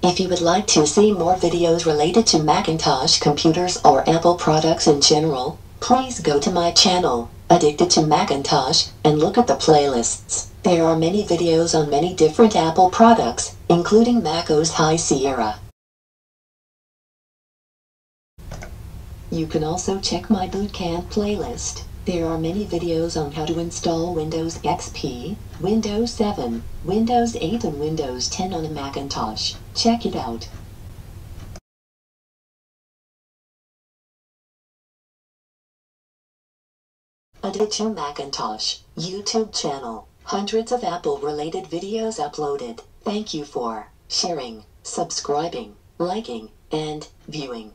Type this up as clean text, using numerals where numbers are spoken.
If you would like to see more videos related to Macintosh computers or Apple products in general, please go to my channel, Addicted to Macintosh, and look at the playlists. There are many videos on many different Apple products, including Mac OS High Sierra. You can also check my Bootcamp playlist. There are many videos on how to install Windows XP, Windows 7, Windows 8 and Windows 10 on a Macintosh. Check it out. Addicted to Macintosh YouTube channel. Hundreds of Apple-related videos uploaded. Thank you for sharing, subscribing, liking, and viewing.